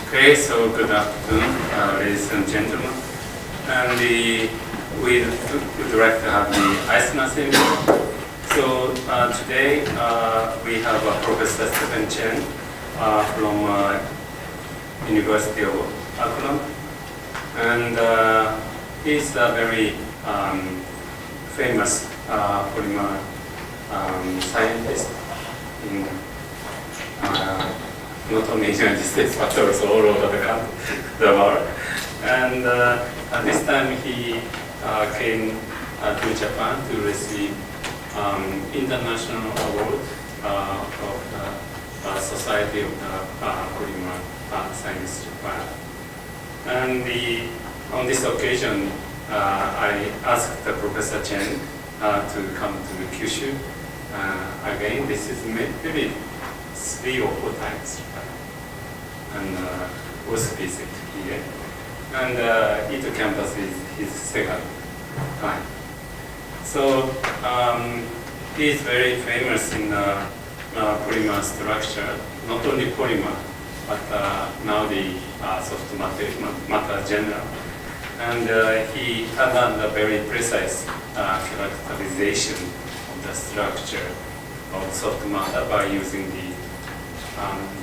Okay, so good afternoon, ladies and gentlemen. And we would like to have the I²CNER seminar. So today we have Professor Cheng from University of Akron, and he's a very famous polymer scientist in not only in the United States but also all over the world. And at this time he came to Japan to receive international award of the Society of the Polymer Science Japan. And on this occasion, I asked Professor Cheng to come to Kyushu. Again, this is maybe 3 or 4 times, and was visit here. And Ito campus is his second time. So he is very famous in polymer structure, not only polymer, but now the soft matter general. And he had done a very precise characterization of the structure of soft matter by using the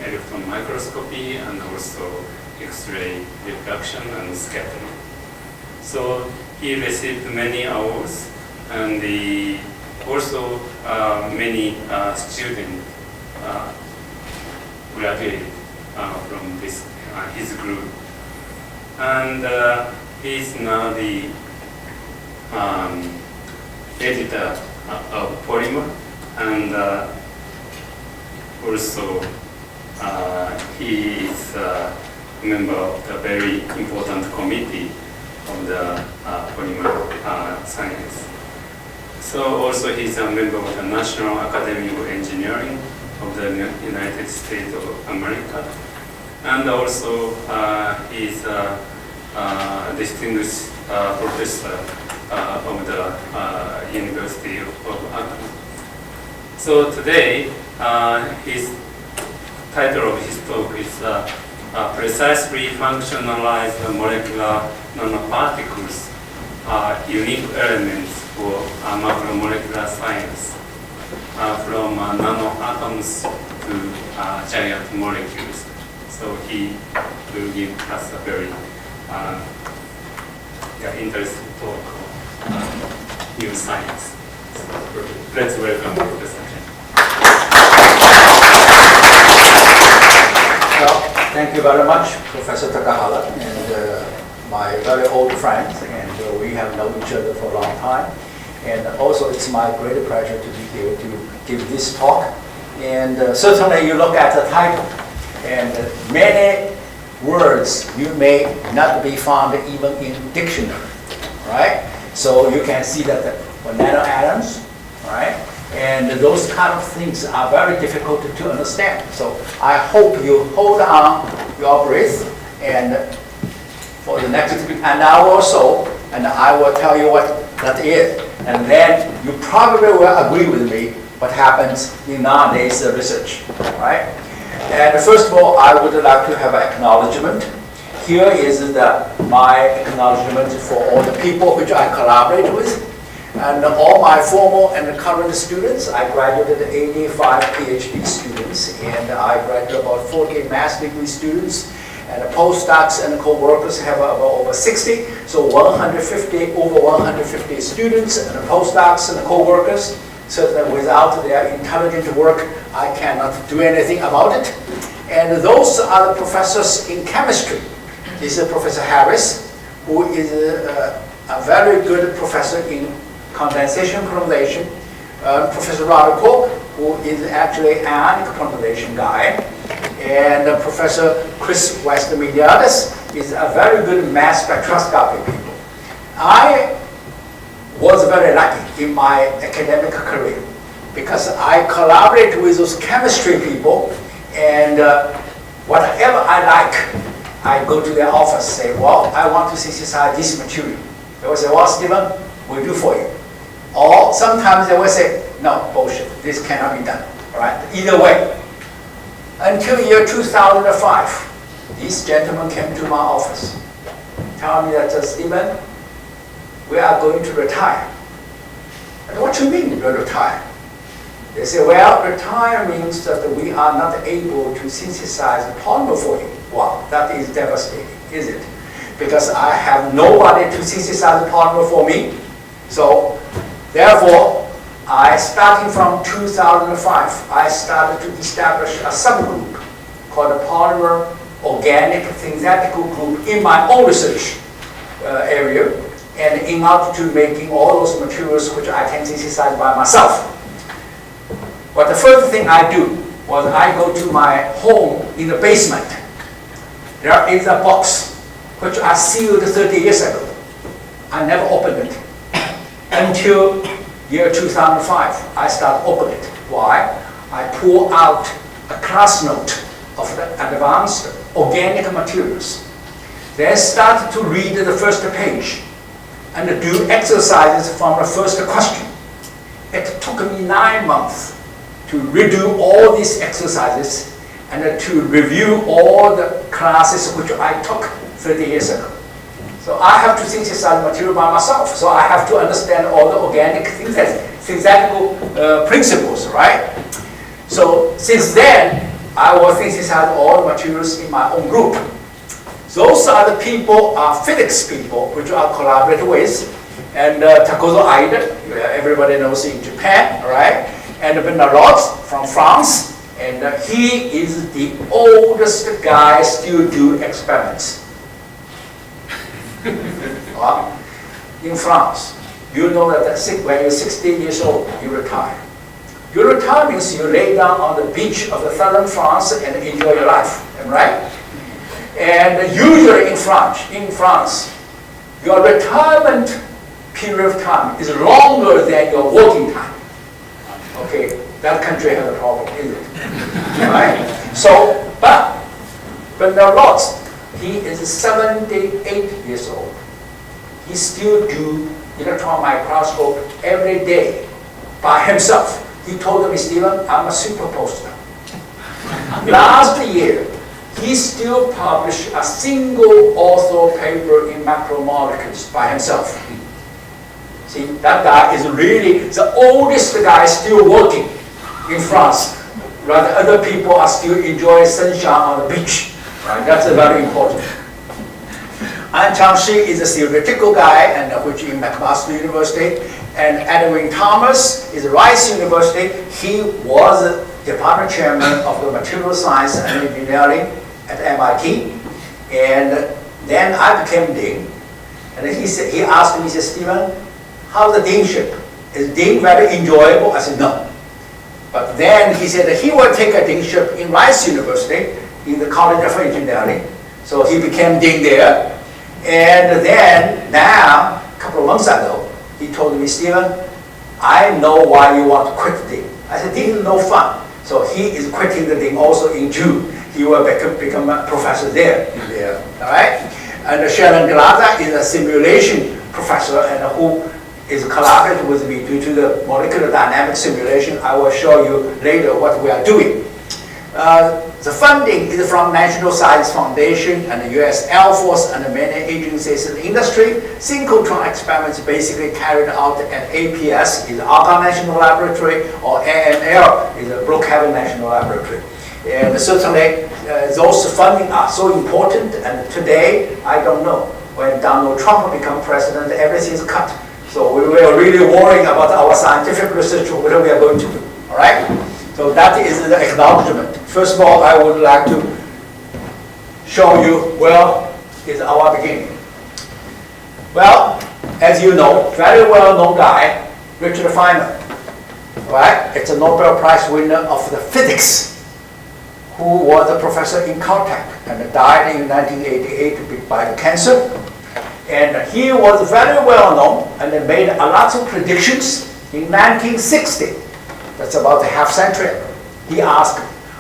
electron microscopy and also X-ray diffraction and scattering. So he received many awards, and also many students graduated from his group. And he is now the editor of Polymer, and also he is a member of the very important committee of the polymer science. So also he is a member of the National Academy of Engineering of the United States of America, and also he is a distinguished professor of the University of Akron. So today, his title of his talk is Precisely Functionalized Molecular Nanoparticles are Unique Elements for Macromolecular Science, from nano-atoms to giant molecules. So he will give us a very interesting talk on new science. So let's welcome Professor Cheng. Well, thank you very much, Professor Takahara, and my very old friend, and we have known each other for a long time. And also, it's my great pleasure to be here to give this talk. And certainly, you look at the title, and many words you may not be found even in dictionary, right? So you can see that for nanoatoms, right? And those kind of things are very difficult to understand. So I hope you hold on your breath and for the next an hour or so, and I will tell you what that is. And then you probably will agree with me what happens in nowadays research, right? And first of all, I would like to have an acknowledgement. Here is my acknowledgement for all the people which I collaborate with, and all my former and current students. I graduated 85 PhD students, and I graduated about 40 master's degree students, and postdocs and co-workers have about over 60, so over 150 students and postdocs and co-workers. So that without their intelligent work, I cannot do anything about it. And those are the professors in chemistry. This is Professor Harris, who is a very good professor in condensation chromatization. Professor Robert Cook, who is actually an ionic chromatization guy. And Professor Chris West-Mediadis is a very good mass spectroscopy people. I was very lucky in my academic career because I collaborate with those chemistry people, and whatever I like, I go to their office, say, well, I want to synthesize this material. They will say, well, Stephen, we'll do for you. Or sometimes they will say, no, bullshit, this cannot be done. All right? Either way, until year 2005, these gentlemen came to my office, telling me that, Stephen, we are going to retire. And what do you mean we're retire? They say, well, retire means that we are not able to synthesize polymer for you. Wow, that is devastating, is it? Because I have nobody to synthesize polymer for me. So, therefore, starting from 2005, I started to establish a subgroup called the Polymer Organic Synthetical Group in my own research area, and in order to making all those materials which I can synthesize by myself. But the first thing I do was I go to my home in the basement. There is a box which I sealed 30 years ago. I never opened it until year 2005. I started opening it. Why? I pull out a class note of the advanced organic materials. Then start to read the first page and do exercises from the first question. It took me 9 months to redo all these exercises and to review all the classes which I took 30 years ago. So I have to synthesize material by myself. So I have to understand all the organic synthetical principles, right? So since then, I will synthesize all the materials in my own group. Those are the people, physics people, which I collaborate with. And Takozo Aida, everybody knows in Japan, right? And Bernard from France. And he is the oldest guy still do experiments. In France, you know that when you're 16 years old, you retire. You retire means you lay down on the beach of the southern France and enjoy your life, right? And usually in France, your retirement period of time is longer than your working time. Okay, that country has a problem, isn't it? Right? So, but Bernard, he is 78 years old. He still do electron microscope every day by himself. He told me, Stephen, I'm a super postdoc. Last year, he still published a single author paper in macromolecules by himself. See, that guy is really the oldest guy still working in France. Rather, other people are still enjoying sunshine on the beach. Right? That's very important. And Chang-Shi is a theoretical guy, and which in McMaster University, and Edwin Thomas is Rice University. He was the department chairman of the material science and engineering at MIT, and then I became dean. And he asked me, he said, Stephen, how's the deanship? Is dean very enjoyable? I said, no. But then he said that he will take a deanship in Rice University in the College of Engineering. So he became dean there. And then now, a couple of months ago, he told me, Stephen, I know why you want to quit the dean. I said, dean is no fun. So he is quitting the dean also in June. He will become a professor there. All right? And Sharon Glaza is a simulation professor and who is collaborating with me due to the molecular dynamic simulation. I will show you later what we are doing. The funding is from National Science Foundation and the U.S. Air Force and many agencies in the industry. Synchrotron experiments basically carried out at APS in the Akron National Laboratory, or ANL in the Brookhaven National Laboratory. And certainly those funding are so important, and today, I don't know, when Donald Trump becomes president, everything is cut. So we were really worrying about our scientific research, what we are going to do, all right? So that is the acknowledgement. First of all, I would like to show you where is our beginning. Well, as you know, very well-known guy, Richard Feynman, right? It's a Nobel Prize winner of the physics, who was a professor in Caltech and died in 1988 by cancer. And he was very well-known and made a lot of predictions in 1960. That's about a half century ago. He asked,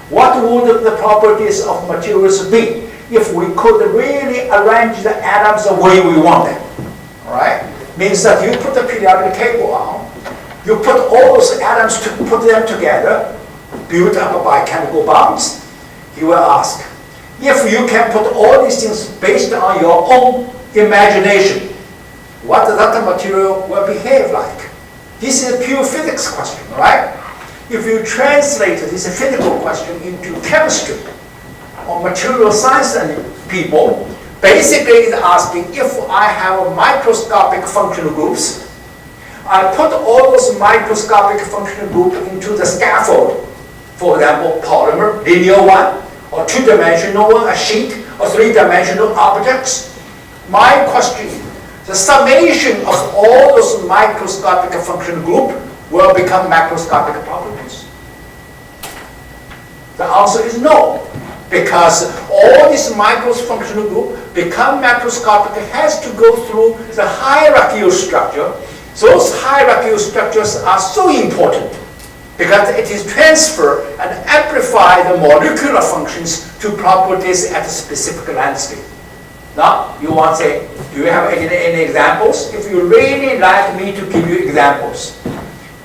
what would the properties of materials be if we could really arrange the atoms the way we want them? All right? Means that you put the periodic table on, you put all those atoms, put them together, built up by chemical bonds. He will ask, If you can put all these things based on your own imagination, what that material will behave like? This is a pure physics question, right? If you translate this physical question into chemistry or material science and people, basically it's asking if I have microscopic functional groups, I put all those microscopic functional groups into the scaffold. For example, polymer, linear one, or two-dimensional one, a sheet, or three-dimensional objects. My question is, the summation of all those microscopic functional groups will become macroscopic properties. The answer is no, because all these microfunctional groups become macroscopic has to go through the hierarchical structure. Those hierarchical structures are so important because it is transfer and amplify the molecular functions to properties at a specific landscape. Now, you want to say, do you have any examples? If you really like me to give you examples,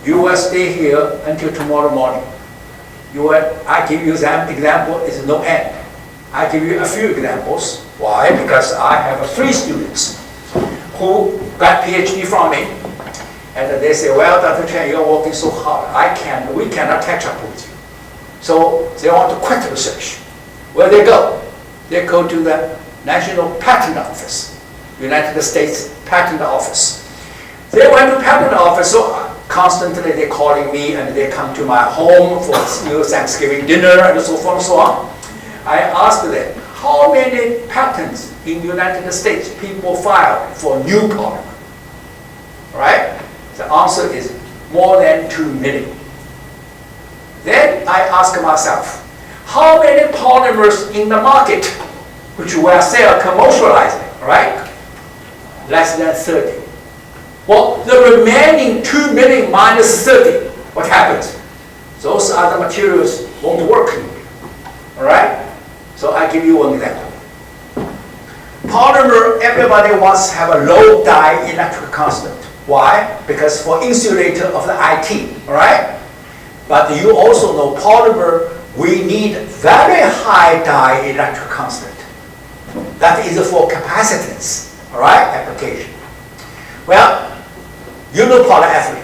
you will stay here until tomorrow morning. I give you example is no end. I give you a few examples. Why? Because I have 3 students who got PhD from me. And they say, well, Dr. Cheng, you're working so hard. We cannot catch up with you. So they want to quit research. Where they go? They go to the National Patent Office, United States Patent Office. They went to Patent Office, so constantly they're calling me and they come to my home for Thanksgiving dinner and so forth and so on. I asked them, how many patents in the United States people filed for new polymer? Right? The answer is more than 2 million. Then I ask myself, how many polymers in the market which will sell commercializing, right? Less than 30. Well, the remaining 2 million minus 30, what happens? Those other materials won't work anymore, all right? So I give you one example. Polymer, everybody wants to have a low dielectric constant. Why? Because for insulator of the IT, all right? But you also know polymer, we need very high dielectric constant. That is for capacitance, all right, application. Well, you know polyethylene.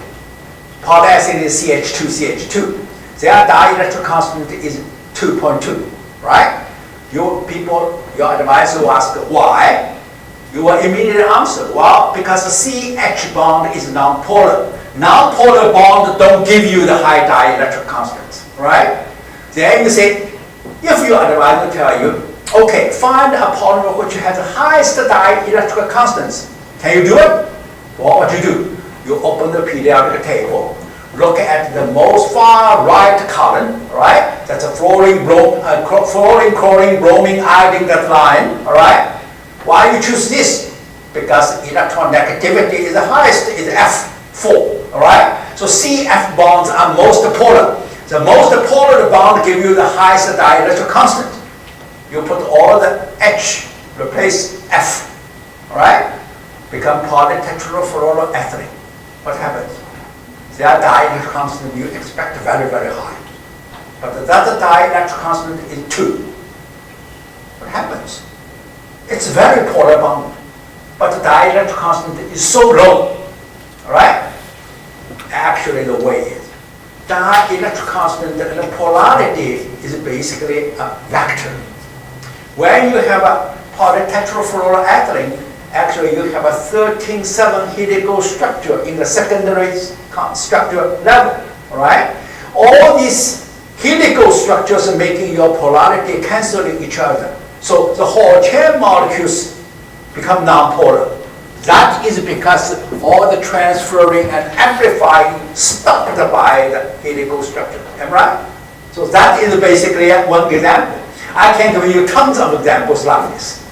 Polyethylene is CH2, Their dielectric constant is 2.2, right? Your advisor will ask why. You will immediately answer, well, because the CH bond is non-polar. Non-polar bond don't give you the high dielectric constants, right? Then you say, if your advisor tell you, okay, find a polymer which has the highest dielectric constants. Can you do it? Well, what you do? You open the periodic table, look at the most far right column, right? That's a fluorine, chlorine, bromine, iodine, that line, all right? Why you choose this? Because electron negativity is the highest, is F4, all right? So CF bonds are most polar. The most polar bond give you the highest dielectric constant. You put all the H, replace F, all right? Become polytetrafluoroethylene. What happens? Their dielectric constant you expect very, very high. But that dielectric constant is 2. What happens? It's very polar bond, but the dielectric constant is so low, all right? Actually, the way is, dielectric constant and the polarity is basically a vector. When you have a polytetrafluoroethylene, actually you have a 13-7 helical structure in the secondary structure level, all right? All these helical structures are making your polarity canceling each other. So the whole chain molecules become non-polar. That is because all the transferring and amplifying stopped by the helical structure. Am I right? So that is basically one example. I can give you tons of examples like this.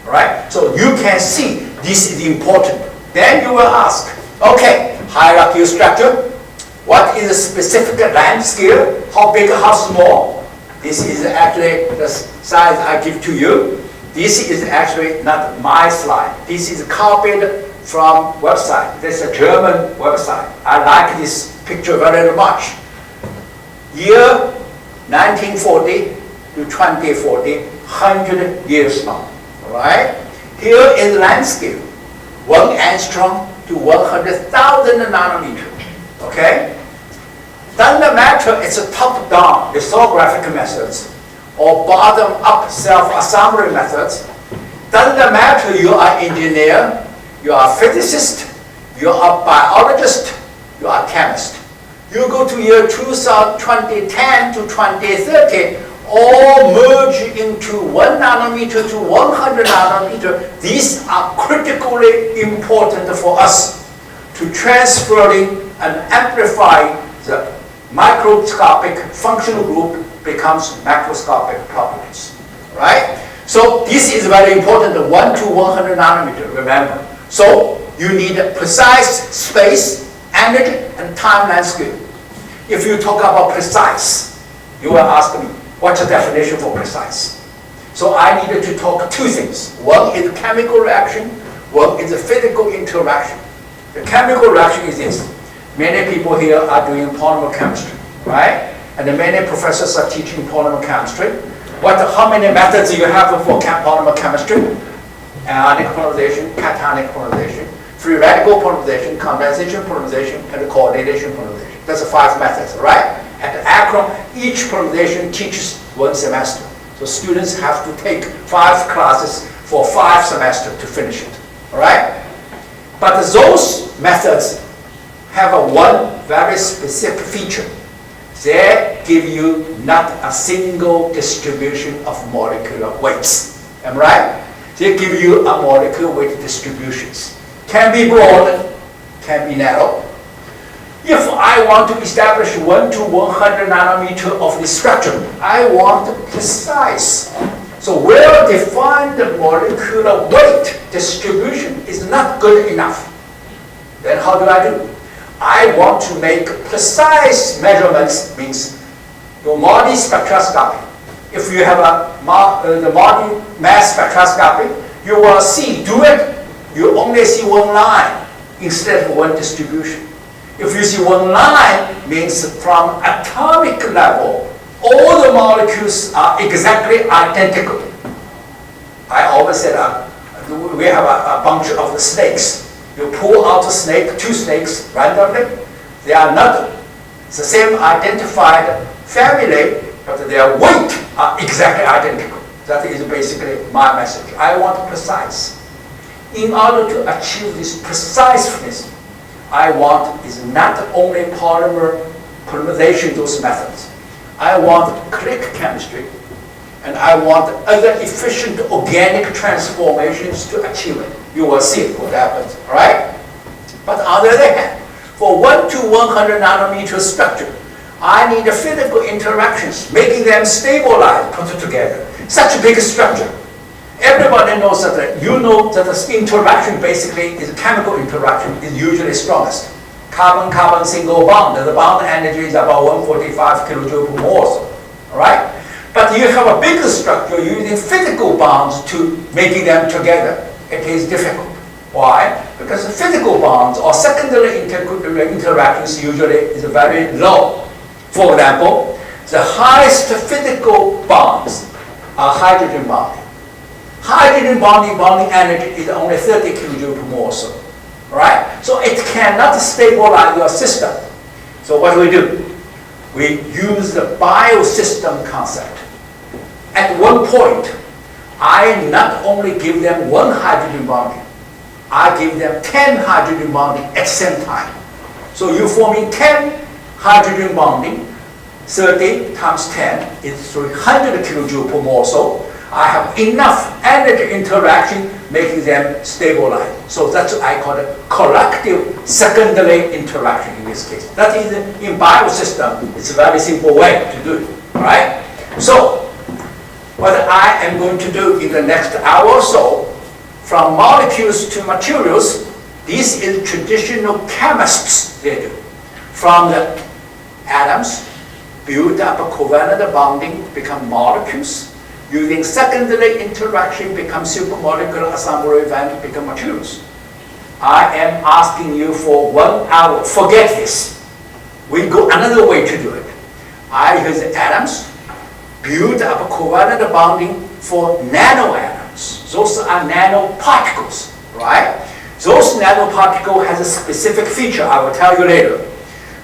Right? So you can see this is important. Then you will ask, okay, hierarchical structure. What is the specific land scale? How big, how small? This is actually the size I give to you. This is actually not my slide. This is copied from website. This is a German website. I like this picture very much. Year 1940 to 2040, 100 years long, right? Here is landscape, 1 angstrom to 100,000 nanometer, okay? Then the matter is a top-down lithographic methods or bottom-up self-assembly methods. Then the matter you are engineer, you are physicist, you are biologist, you are chemist. You go to year 2010 to 2030, all merge into 1 nanometer to 100 nanometer. These are critically important for us to transferring and amplify the microscopic functional group becomes macroscopic properties, right? So this is very important, the 1 to 100 nanometer, remember. So you need a precise space, energy, and time landscape. If you talk about precise, you will ask me, what's the definition for precise? So I needed to talk 2 things. One is chemical reaction, one is a physical interaction. The chemical reaction is this. Many people here are doing polymer chemistry, right? And many professors are teaching polymer chemistry. How many methods do you have for polymer chemistry? Ionic polarization, cationic polarization, free radical polarization, condensation polarization, and coordination polarization. That's 5 methods, right? At Akron, each polarization teaches 1 semester. So students have to take 5 classes for 5 semesters to finish it, all right? But those methods have one very specific feature. They give you not a single distribution of molecular weights. Am I right? They give you a molecular weight distributions. Can be broad, can be narrow. If I want to establish 1 to 100 nanometer of the structure, I want precise. So well-defined molecular weight distribution is not good enough. Then how do I do? I want to make precise measurements, means your MODI spectroscopy. If you have the MODI mass spectroscopy, you will see, you only see 1 line instead of 1 distribution. If you see 1 line, means from atomic level, all the molecules are exactly identical. I always said we have a bunch of snakes. You pull out a snake, 2 snakes randomly. They are not the same identified family, but their weight are exactly identical. That is basically my message. I want precise. In order to achieve this preciseness, I want is not only polymerization, those methods. I want click chemistry, and I want other efficient organic transformations to achieve it. You will see what happens, all right? But on the other hand, for 1 to 100 nanometer structure, I need physical interactions, making them stabilize, put it together. Such a big structure. Everybody knows that the interaction basically is chemical interaction is usually strongest. Carbon-carbon single bond, the bond energy is about 145 kilojoule per mole, all right? But you have a bigger structure using physical bonds to making them together. It is difficult. Why? Because the physical bonds or secondary interactions usually is very low. For example, the highest physical bonds are hydrogen bonding. Hydrogen bonding energy is only 30 kilojoule per mole, right? So it cannot stabilize your system. So what do? We use the biosystem concept. At one point, I not only give them 1 hydrogen bonding, I give them 10 hydrogen bonding at the same time. So you're forming 10 hydrogen bonding, 30 times 10 is 300 kilojoule per mole. So I have enough energy interaction making them stabilize. So that's what I call a collective secondary interaction in this case. That is in biosystem, it's a very simple way to do it, all right? So what I am going to do in the next hour or so, from molecules to materials, this is traditional chemists they do. From the atoms, build up a covalent bonding, become molecules. Using secondary interaction, become supermolecular assembly event, become materials. I am asking you for 1 hour. Forget this. We go another way to do it. I use atoms, build up covalent bonding for nanoatoms. Those are nanoparticles, right? Those nanoparticles has a specific feature I will tell you later.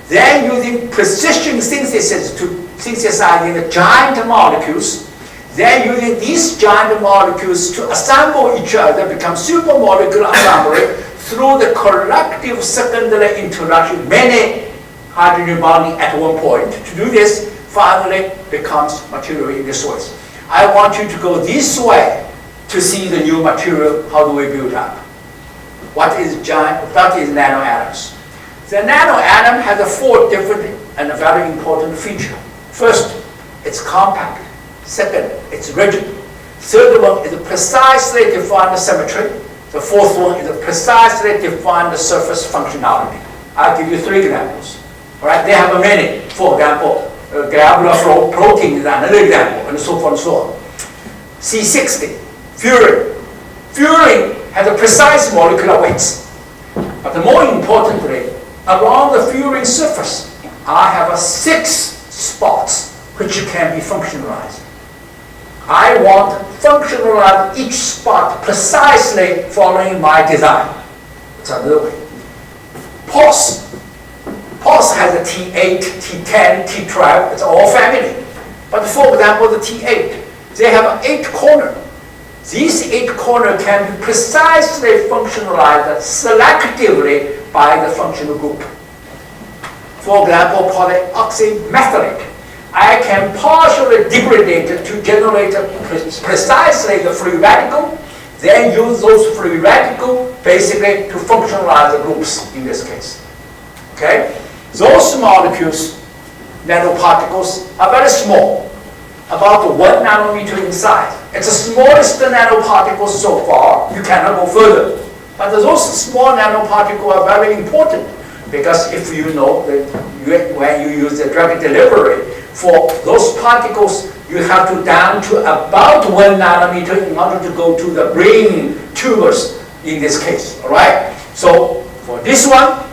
Then using precision synthesis to synthesize the giant molecules, then using these giant molecules to assemble each other, become supermolecular assembly through the collective secondary interaction, many hydrogen bonding at one point. To do this, finally becomes material in this way. I want you to go this way to see the new material. How do we build up? What is nanoatoms? The nanoatom has a 4 different and a very important feature. First, it's compact. Second, it's rigid. Third one is a precisely defined symmetry. The fourth one is a precisely defined surface functionality. I'll give you 3 examples. All right, they have many. For example, globular protein is another example, and so forth and so on. C60, fluorine. Fluorine has a precise molecular weights. But more importantly, around the fluorine surface, I have 6 spots which can be functionalized. I want to functionalize each spot precisely following my design. It's another way. POSS. POSS has a T8, T10, T12, it's all family. But for example, the T8, they have 8 corners. These 8 corners can be precisely functionalized selectively by the functional group. For example, polyoxometalates. I can partially degrade it to generate precisely the free radical, then use those free radicals basically to functionalize the groups in this case. Okay? Those molecules, nanoparticles, are very small, about 1 nanometer in size. It's the smallest nanoparticles so far. You cannot go further. But those small nanoparticles are very important because if you know that when you use the drug delivery, for those particles, you have to down to about 1 nanometer in order to go to the brain tumors in this case, all right? So for this one,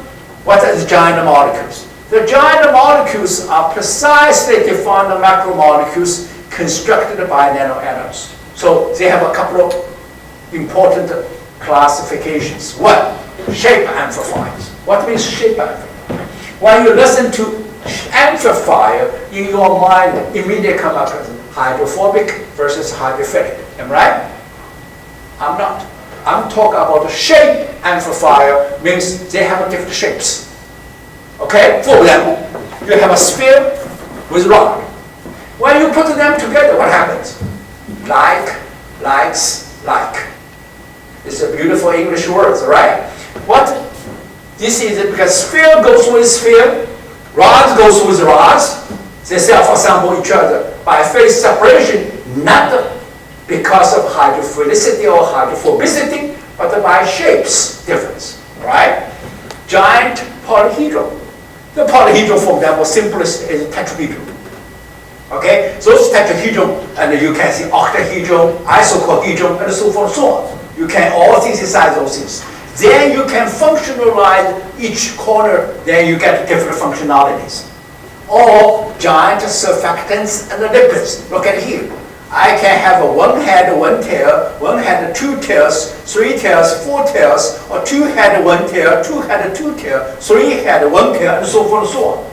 what are the giant molecules? The giant molecules are precisely defined macromolecules constructed by nanoatoms. So they have a couple of important classifications. One, shape amplifiers. What means shape amplifier? When you listen to amplifier, in your mind immediately come up as hydrophobic versus hydrophilic. Am I right? I'm not. I'm talking about the shape amplifier, means they have different shapes. Okay? For example, you have a sphere with rod. When you put them together, what happens? Like, likes, like. It's a beautiful English word, right? What? This is because sphere goes with sphere, rods goes with rods. They self-assemble each other by phase separation, not because of hydrophilicity or hydrophobicity, but by shapes difference, right? Giant polyhedral. The polyhedral, for example, simplest is tetrahedron. Okay, those tetrahedron, and you can see octahedron, isocohedron, and so forth and so on. You can all synthesize those things. Then you can functionalize each corner, then you get different functionalities. Or giant surfactants and lipids. Look at here. I can have a 1 head, 1 tail, 1 head, 2 tails, 3 tails, 4 tails, or 2 head, 1 tail, 2 head, 2 tail, 3 head, 1 tail, and so forth and so on.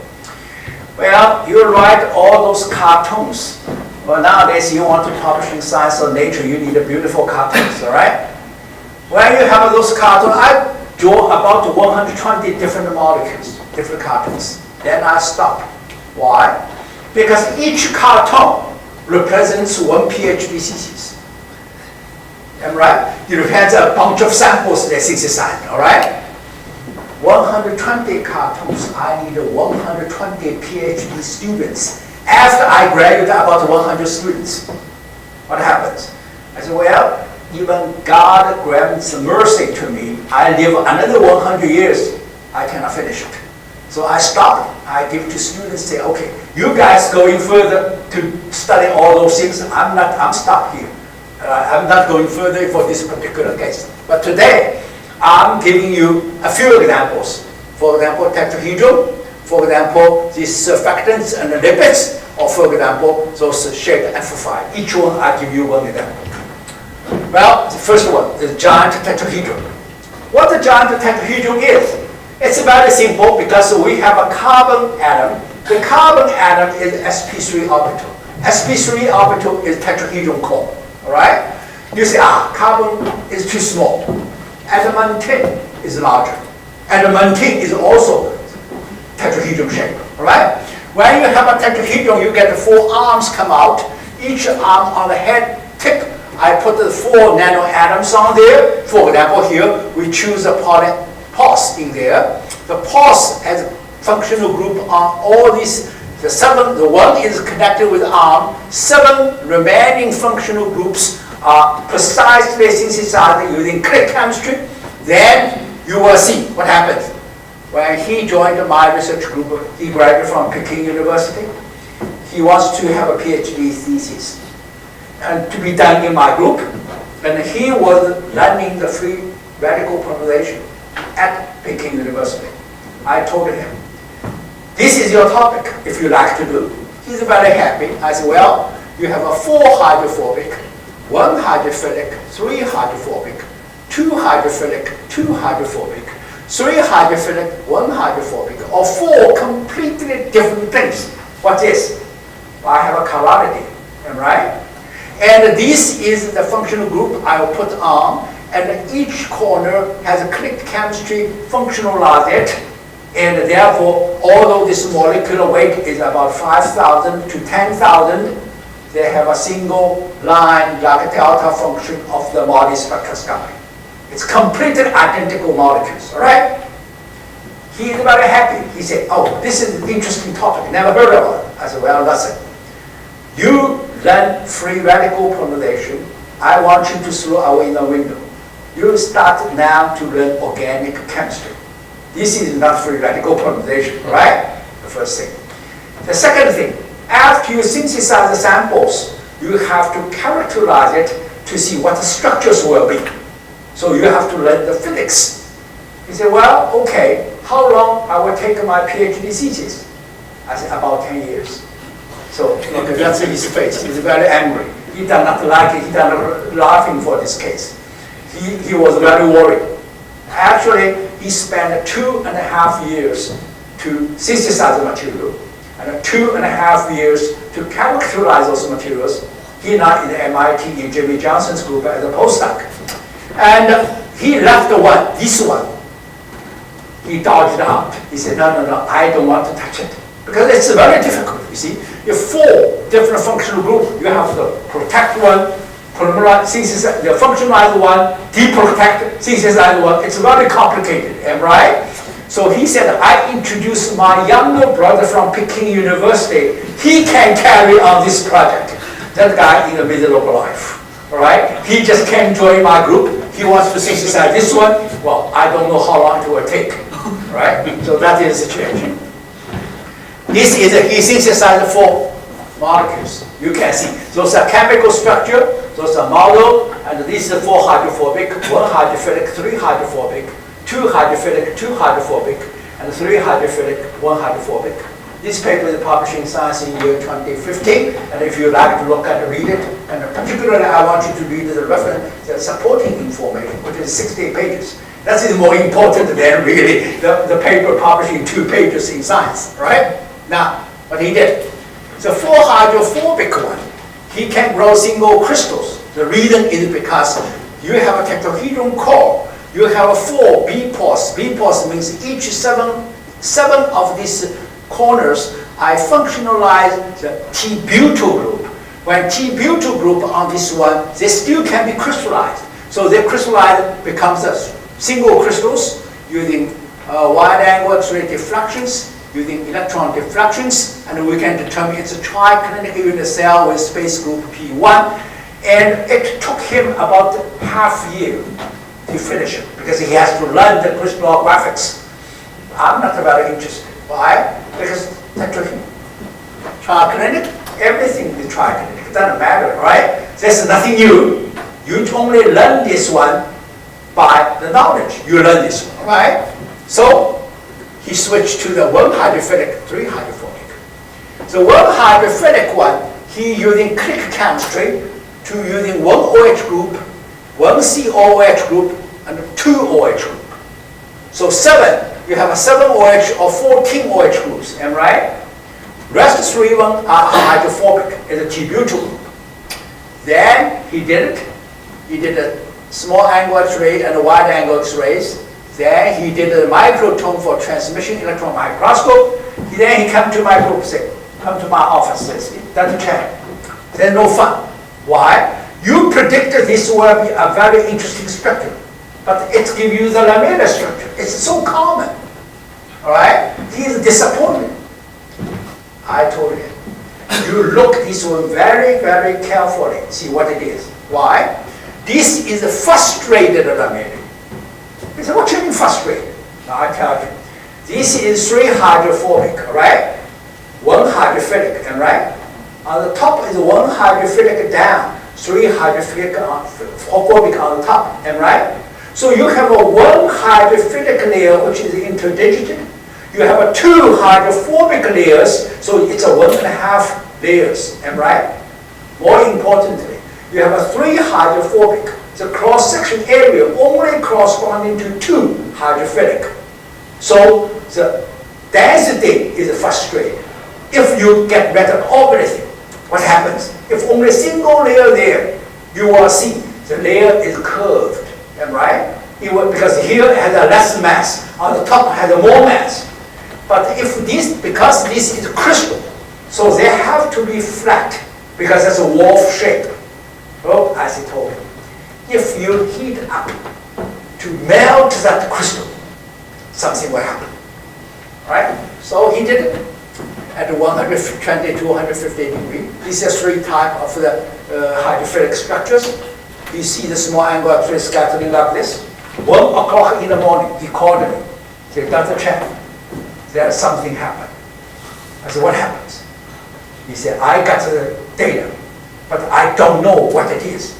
Well, you write all those cartoons. Well, nowadays you want to publish in Science or Nature, you need a beautiful cartoons, all right? When you have those cartoons, I draw about 120 different molecules, different cartoons. Then I stop. Why? Because each cartoon represents 1 PhD thesis. Am I right? It represents a bunch of samples they synthesize, all right? 120 cartoons, I need 120 PhD students. After I graduate about 100 students, what happens? I said, well, even God grants mercy to me. I live another 100 years, I cannot finish it. So I stop. I give to students, say, okay, you guys going further to study all those things. I'm stopped here. I'm not going further for this particular case. But today, I'm giving you a few examples. For example, tetrahedron. For example, these surfactants and lipids. or for example, those shaped amphiphiles. Each one, I give you one example. Well, the first one is giant tetrahedron. What the giant tetrahedron is? It's very simple because we have a carbon atom. The carbon atom is sp3 orbital. sp3 orbital is tetrahedron core. All right? You say, carbon is too small. Adamantine is larger. Adamantine is also tetrahedron shape. All right? When you have a tetrahedron, you get the 4 arms come out. Each arm on the head tip, I put the 4 nanoatoms on there. For example, here we choose a POSS in there. The POSS has functional group on all these. The 1 is connected with arm. 7 remaining functional groups are precisely synthesized using click chemistry. Then you will see what happens. When he joined my research group, he graduated from Peking University. He wants to have a PhD thesis and to be done in my group. And he was learning the free radical polymerization at Peking University. I told him, this is your topic if you like to do. He's very happy. I said, well, you have a 4 hydrophobic, 1 hydrophilic, 3 hydrophobic, 2 hydrophilic, 2 hydrophobic, 3 hydrophilic, 1 hydrophobic, or 4 completely different things. What is? I have a chirality, right? And this is the functional group I will put on, and each corner has a click chemistry functionalized it, and therefore, although this molecular weight is about 5,000 to 10,000, they have a single line like delta function of the Moli spectroscopy. It's completely identical molecules, all right? He is very happy. He said, oh, this is an interesting topic, never heard of it. I said, well, listen. You learn free radical polymerization. I want you to throw away the window. You start now to learn organic chemistry. This is not free radical polymerization, right? The first thing. The second thing, after you synthesize the samples, you have to characterize it to see what the structures will be. So you have to learn the physics. He said, well, okay, how long I will take my PhD thesis? I said, about 10 years. So look, that's his face. He's very angry. He does not like it. He does not laughing for this case. He was very worried. Actually, he spent 2.5 years to synthesize the material and 2.5 years to characterize those materials. He now in the MIT in Jimmy Johnson's group as a postdoc. And he left this one. He dodged out. He said, no, I don't want to touch it. Because it's very difficult, you see. You have 4 different functional groups. You have the protect one, synthesize, the functionalized one, deprotect, synthesized one. It's very complicated, right? So he said, I introduced my younger brother from Peking University. He can carry on this project. That guy in the middle of life, all right? He just came join my group. He wants to synthesize this one. Well, I don't know how long it will take, right? So that is the situation. This is he synthesized 4 molecules. You can see those are chemical structure, those are model, and this is 4 hydrophobic, 1 hydrophilic, 3 hydrophobic, 2 hydrophilic, 2 hydrophobic, and 3 hydrophilic, 1 hydrophobic. This paper is published in Science in year 2015, and if you like to look at it, read it, and particularly I want you to read the reference, the supporting information, which is 60 pages. That is more important than really the paper published in 2 pages in Science, right? Now, what he did, the 4 hydrophobic one, he can grow single crystals. The reason is because you have a tetrahedron core. You have 4 BPOSS. BPOSS means each 7 of these corners, I functionalize the T-butyl group. When T-butyl group on this one, they still can be crystallized. So they crystallize becomes a single crystals using wide angle X-ray diffractions, using electron diffractions, and we can determine it's a triclinic unit cell with space group P1. And it took him about half a year to finish it because he has to learn the crystallographics. I'm not very interested. Why? Because triclinic, everything is triclinic. It doesn't matter, right? There's nothing new. You only learn this one by the knowledge. You learn this one, right? So he switched to the 1 hydrophilic, 3 hydrophobic. The one hydrophilic one, he using click chemistry to using one OH group, one COOH group, and two OH group. So 7, you have a 7 OH or 14 OH groups, am I right? Rest 3 one are hydrophobic, is a T-butyl group. Then he did it. He did a small angle X-ray and a wide angle X-rays. Then he did a microtome for transmission electron microscope. Then he come to my group, say, come to my office, says, Dr. Cheng. Then no fun. Why? You predicted this will be a very interesting structure, but it gives you the lamellar structure. It's so common. All right? He is disappointed. I told him, you look this one very, very carefully, see what it is. Why? This is a frustrated lamellar. He said, what do you mean frustrated? Now I tell you, this is 3 hydrophobic, right? 1 hydrophilic, right? On the top is 1 hydrophilic down, 3 hydrophilic phobic on the top, right? So you have a 1 hydrophilic layer which is interdigited. You have a 2 hydrophobic layers, so it's a 1.5 layers, right? More importantly, you have a 3 hydrophobic. The cross-section area only corresponding to 2 hydrophilic. So the density is frustrated. If you get rid of everything, what happens? If only a single layer there, you will see the layer is curved, right? It will, because here it has a less mass, on the top has a more mass. But if this, because this is crystal, so they have to be flat, because that's a wolf shape. Oh, as I told you, if you heat up to melt that crystal, something will happen, right? So he did it at 120 to 150 degrees. These are 3 types of the hydrophilic structures. You see the small angle X-ray scattering like this. 1 o'clock in the morning, he called me. He said, Dr. Cheng, there's something happened. I said, what happens? He said, I got the data, but I don't know what it is.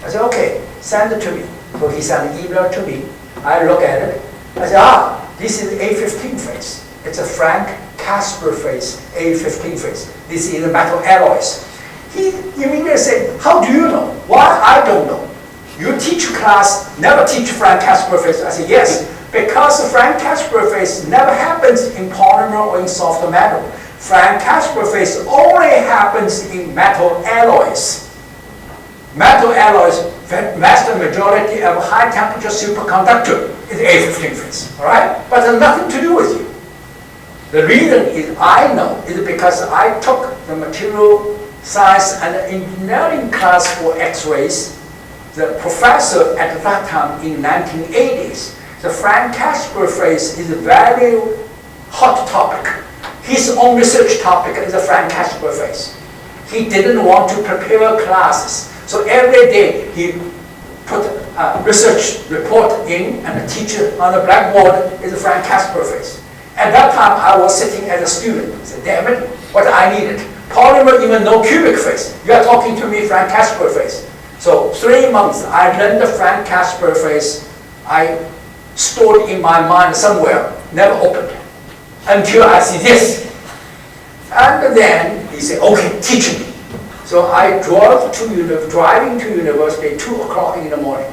I said, okay, send it to me. So he sent an email to me. I look at it. I said, this is A15 phase. It's a Frank-Kasper phase, A15 phase. This is the metal alloys. He immediately said, how do you know? Why I don't know? You teach class, never teach Frank-Kasper phase. I said, yes, because the Frank-Kasper phase never happens in polymer or in soft metal. Frank-Kasper phase only happens in metal alloys. Metal alloys, vast majority of high temperature superconductor is A15 phase, all right? But it has nothing to do with you. The reason is I know is because I took the material science and engineering class for X-rays. The professor at that time in 1980s, the Frank-Kasper phase is a very hot topic. His own research topic is the Frank-Kasper phase. He didn't want to prepare classes. So every day he put a research report in and the teacher on the blackboard is the Frank-Kasper phase. At that time I was sitting as a student. I said, damn it, what I needed. Polymer even no cubic phase. You are talking to me Frank-Kasper phase. So 3 months I learned the Frank-Kasper phase. I stored in my mind somewhere, never opened until I see this. And then he said, okay, teach me. So I driving to university 2 o'clock in the morning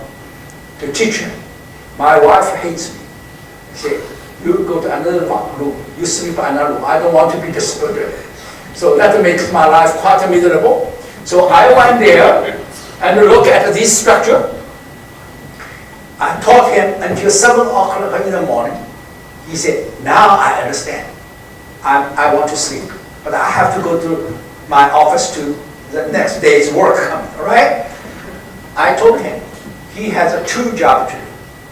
to teach him. My wife hates me. She said, you go to another room, you sleep in another room. I don't want to be disturbed. So that makes my life quite miserable. So I went there and looked at this structure. I taught him until 7 o'clock in the morning. He said, now I understand. I want to sleep, but I have to go to my office to the next day's work, all right? I told him he has 2 jobs to do.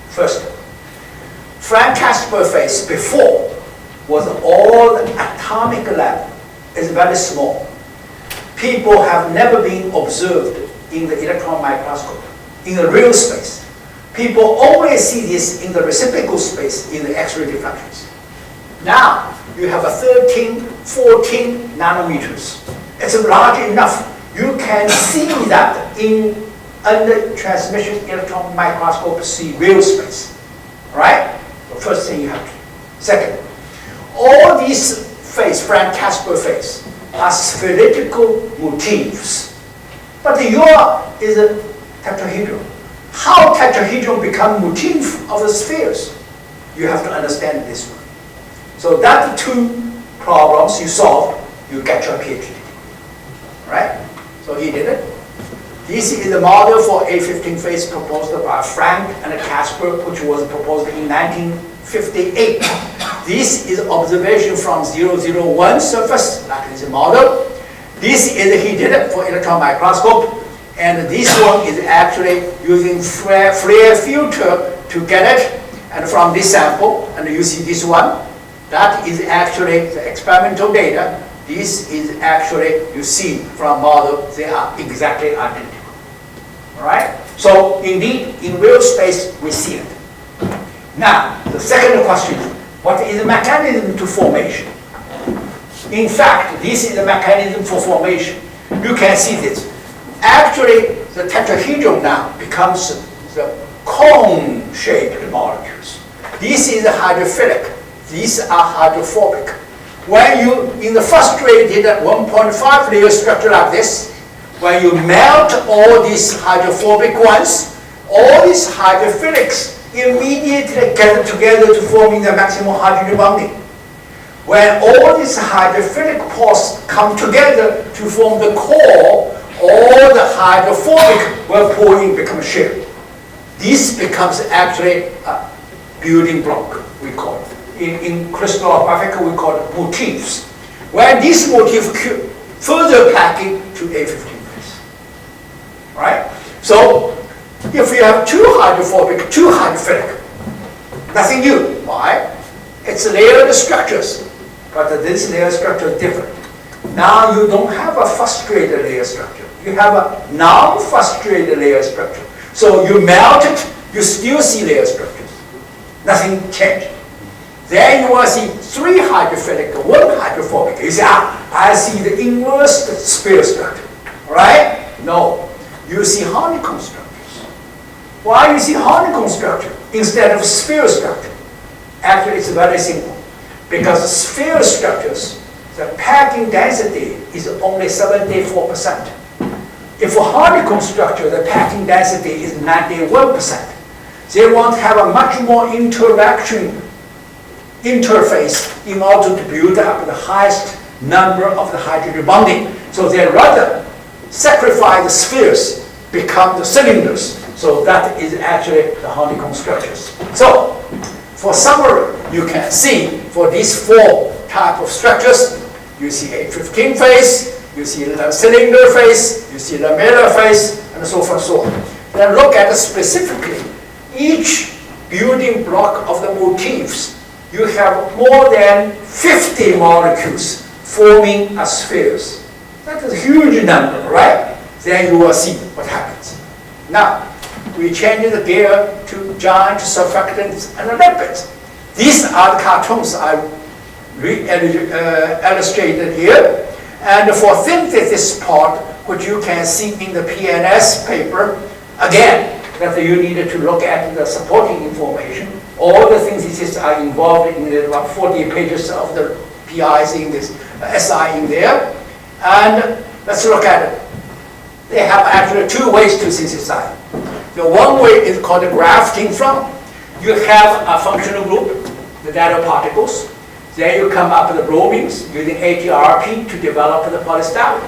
First, Frank-Kasper phase before was all the atomic level. It's very small. People have never been observed in the electron microscope, in the real space. People only see this in the reciprocal space in the X-ray diffractions. Now, you have a 13, 14 nanometers. It's large enough. You can see that in under transmission electron microscope, see real space. All right? The first thing you have to do. Second, all these phase, Frank-Kasper phase, are spherical motifs. But your is a tetrahedron. How tetrahedron become motif of the spheres? You have to understand this one. So that two problems you solve, you get your PhD. Right? So he did it. This is the model for A15 phase proposed by Frank-Kasper, which was proposed in 1958. This is observation from 001 surface, like this model. This is, he did it for electron microscope. And this one is actually using flare filter to get it. And from this sample, and you see this one, that is actually the experimental data. This is actually, you see from model, they are exactly identical. All right? So indeed, in real space, we see it. Now, the second question is, what is the mechanism to formation? In fact, this is the mechanism for formation. You can see this. Actually, the tetrahedron now becomes the cone-shaped molecules. This is hydrophilic. These are hydrophobic. When you, in the frustrated 1.5 layer structure like this, when you melt all these hydrophobic ones, all these hydrophilics immediately get together to forming the maximum hydrogen bonding. When all these hydrophilic pores come together to form the core, all the hydrophobic will pull in, become shared. This becomes actually a building block, we call it. In crystallographic, we call it motifs. When this motif further packing to A15 phase. Right? So, if you have two hydrophobic, two hydrophilic, nothing new. Why? It's layered structures, but this layer structure is different. Now you don't have a frustrated layer structure. You have a non-frustrated layer structure. So you melt it, you still see layer structures. Nothing changed. Then you will see three hydrophilic, one hydrophobic. You say, I see the inverse sphere structure. Right? No. You see honeycomb structures. Why you see honeycomb structure instead of sphere structure? Actually, it's very simple. Because sphere structures, the packing density is only 74%. If a honeycomb structure, the packing density is 91%. They want to have a much more interface in order to build up the highest number of the hydrogen bonding. So they rather sacrifice the spheres, become the cylinders. So that is actually the honeycomb structures. So, for summary, you can see for these four type of structures, you see A15 phase, you see the cylinder phase, you see the lamellar phase, and so forth and so on. Then look at specifically each building block of the motifs. You have more than 50 molecules forming as spheres. That is a huge number, right? Then you will see what happens. Now, we change the gear to giant surfactants and lipids. These are the cartoons I illustrated here. And for synthesis part, which you can see in the PNS paper, again, that you need to look at the supporting information. All the synthesis are involved in about 40 pages of the PIs in this, SI in there. And let's look at it. They have actually two ways to synthesize. The one way is called the grafting from. You have a functional group, the nanoparticles. Then you come up with the bromines using ATRP to develop the polystyrene.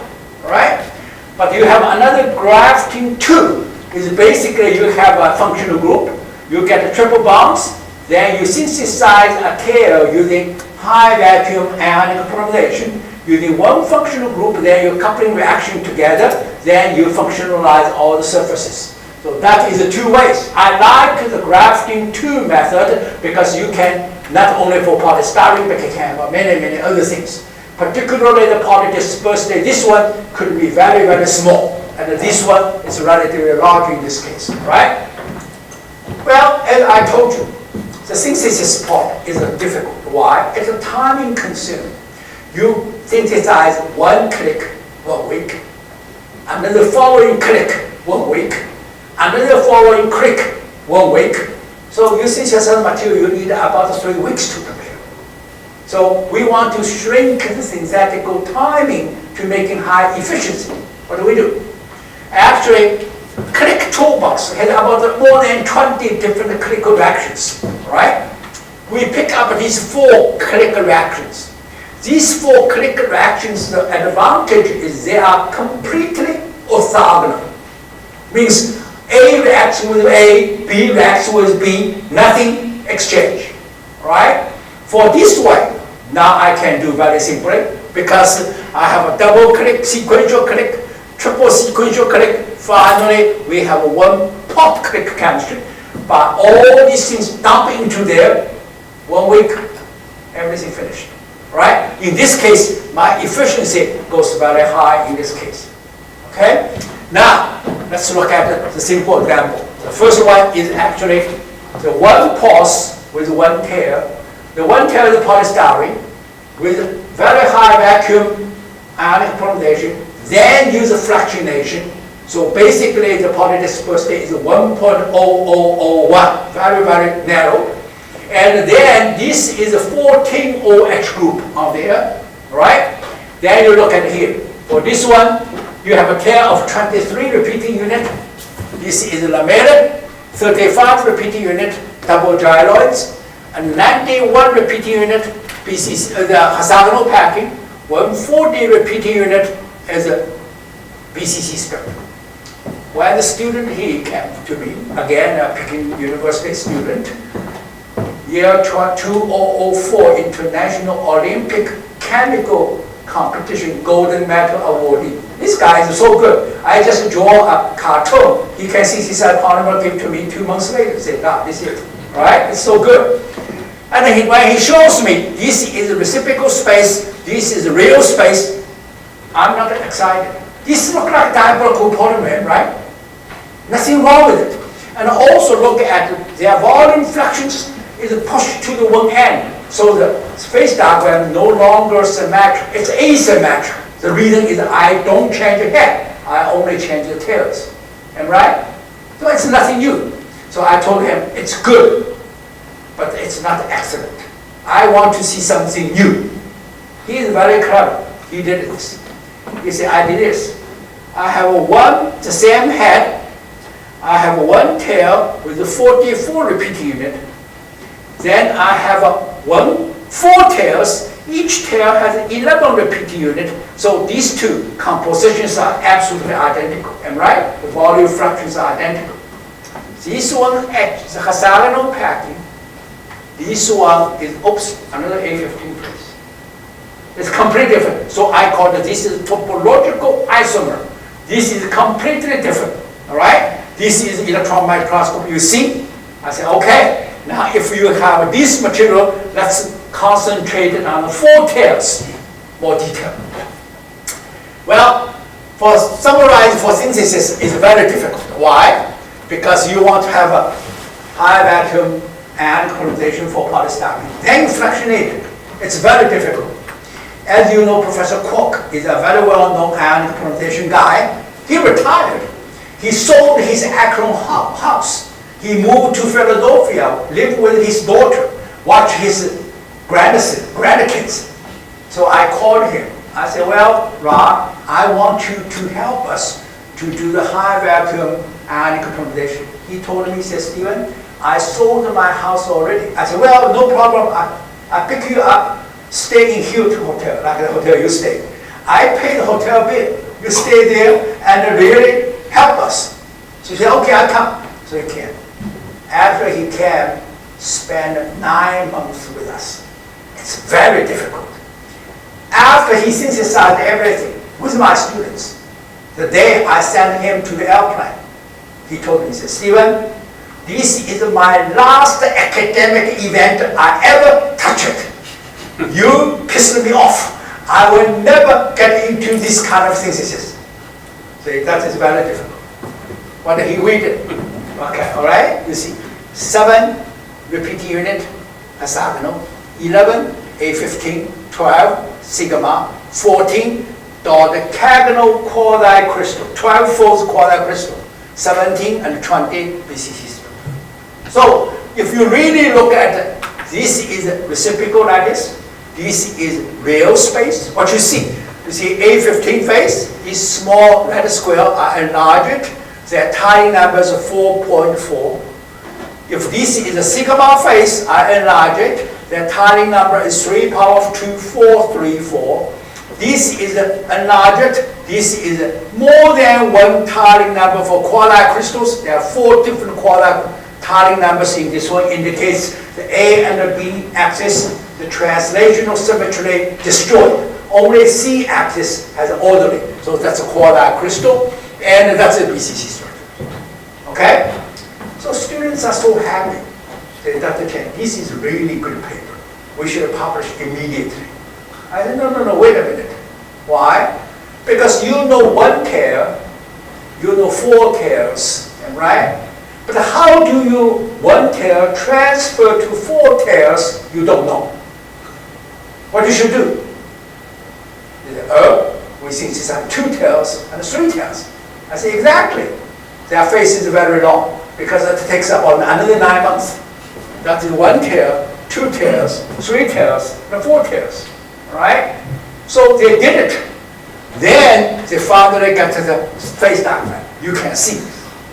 Right? But you have another grafting too. Is basically you have a functional group, you get the triple bonds, then you synthesize a tail using high vacuum ionic polymerization. Using one functional group, then you coupling reaction together, then you functionalize all the surfaces. So that is the two ways. I like the grafting 2 method because you can, not only for polystyrene, but you can have many, many other things. Particularly the polydispersed, this one could be very, very small. And this one is relatively large in this case, right? Well, as I told you, the synthesis part is difficult. Why? It's a timing consuming. You synthesize one click 1 week, and then the following click 1 week, and then the following click 1 week. So you synthesize material, you need about 3 weeks to prepare. So we want to shrink the synthetical timing to making high efficiency. What do? Actually, click toolbox has about more than 20 different click reactions, right? We pick up these 4 click reactions. These 4 click reactions, the advantage is they are completely orthogonal. Means A reacts with A, B reacts with B, nothing exchange, right? For this one, now I can do very simply because I have a double click, sequential click, triple sequential click. Finally, we have one pop click chemistry. But all these things dump into there, 1 week, everything finished, right? In this case, my efficiency goes very high in this case, okay? Now, let's look at the simple example. The first one is actually the 1 pulse with 1 tail. The 1 tail is polystyrene with very high vacuum ionic polarization, then use a fractionation. So basically the polydispersed state is 1.0001, very, very narrow. And then this is a 14 OH group on there, right? Then you look at here. For this one, you have a tail of 23 repeating unit. This is lamellar, 35 repeating unit, double gyroids, and 91 repeating unit, BCC, the hexagonal packing, 140 repeating unit as a BCC strip. When the student he came to me, again a Peking University student, year 2004 International Olympic Chemical Competition Golden Medal awardee. This guy is so good. I just draw a cartoon. He can see his polymer give to me 2 months later. Say, this is it. Right? It's so good. And when he shows me, this is reciprocal space, this is real space, I'm not excited. This looks like dipole copolymer, right? Nothing wrong with it. And also look at their volume fluxes is pushed to the one end. So the phase diagram no longer symmetric, it's asymmetric. The reason is I don't change the head, I only change the tails. Am I right? So it's nothing new. So I told him, it's good, but it's not excellent. I want to see something new. He is very clever. He did this. He said, I did this. I have the same head. I have 1 tail with a 44 repeating unit. Then I have 4 tails. Each tail has 11 repeating unit. So these 2 compositions are absolutely identical. Am I right? The volume fractions are identical. This one is hexagonal packing. This one is, another A15 place. It's completely different. So I call this is topological isomer. This is completely different. All right? This is electron microscope. You see? I say, okay. Now, if you have this material, let's concentrate on the 4 tails, more detail. Well, for summarize for synthesis is very difficult. Why? Because you want to have a high vacuum and polarization for polystyrene. Then fractionate it. It's very difficult. As you know, Professor Koch is a very well-known ionic polarization guy. He retired. He sold his Akron house. He moved to Philadelphia, lived with his daughter, watched his grandkids. So I called him. I said, well, Rob, I want you to help us to do the high vacuum ionic polarization. He told me, he said, Stephen, I sold my house already. I said, well, no problem. I pick you up, stay in Hilton Hotel, like the hotel you stay. I pay the hotel bill. You stay there and really help us. So he said, okay, I'll come. So he came. After he came, spent 9 months with us. It's very difficult. After he synthesized everything with my students, the day I sent him to the airplane, he told me, he said, Stephen, this is my last academic event I ever touched. You pissed me off. I will never get into this kind of synthesis. So that is very difficult. What he did. Okay, all right? You see, 7 repeating unit, hexagonal, 11, A15, 12, sigma, 14, dodecagonal quartile crystal, 12-fold quartile crystal, 17 and 20 BCC. So if you really look at it, this is reciprocal like this, This is real space. What you see A15 phase, these small letter square are enlarged. Their tiny numbers are 4.4. If this is a sigma phase, I enlarge it. Their tiny number is 3 power of 2, 434. This is enlarged. This is more than one tiny number for quasi crystals. There are 4 different quasi tiny numbers in this one. Indicates the A and the B axis, the translational symmetry destroyed. Only C axis has orderly. So that's a quasi crystal, and that's a BCC structure. Okay? So students are so happy. They say, Dr. Cheng, this is really good paper. We should publish immediately. I said, no, wait a minute. Why? Because you know 1 tail, you know 4 tails, right? But how do you 1 tail transfer to 4 tails, you don't know. What you should do? You say, we synthesize 2 tails and 3 tails. I say, exactly. Their phase is very long because it takes about another 9 months. That is 1 tail, 2 tails, 3 tails, and 4 tails, right? So they did it. Then they finally got to the phase diagram. You can see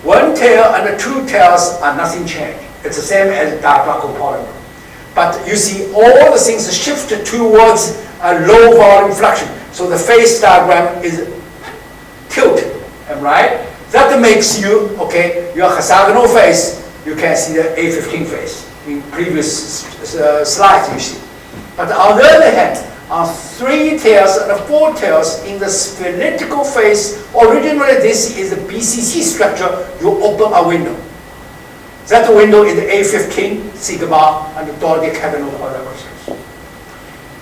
1 tail and 2 tails are nothing changed. It's the same as diagonal polymer. But you see all the things shifted towards a low volume fraction. So the phase diagram is tilted, right? That makes you, okay, your hexagonal phase, you can see the A15 phase. In previous slides you see. But on the other hand, on 3 tails and 4 tails in the spherical phase, originally this is a BCC structure, you open a window. That window is A15, sigma, and dodecahedral polymers.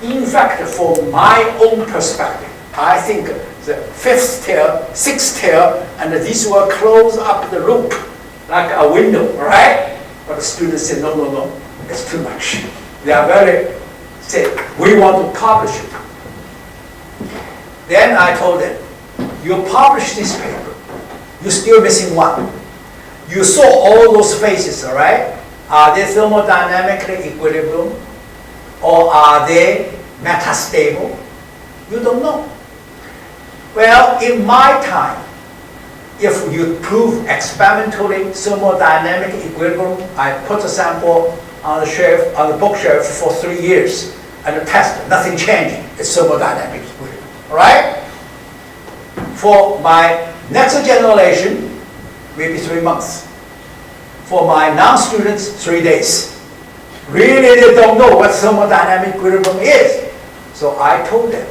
In fact, from my own perspective, I think the 5th tail, 6th tail, and this will close up the loop like a window, right? But the students say, no, it's too much. They are very, say, we want to publish it. Then I told them, you publish this paper, you're still missing one. You saw all those phases, all right? Are they thermodynamically equilibrium? Or are they metastable? You don't know. Well, in my time, if you prove experimentally thermodynamic equilibrium, I put a sample on the shelf, on the bookshelf for 3 years and test, nothing changed. It's thermodynamic equilibrium, all right? For my next generation, maybe 3 months. For my non-students, 3 days. Really, they don't know what thermodynamic equilibrium is. So I told them,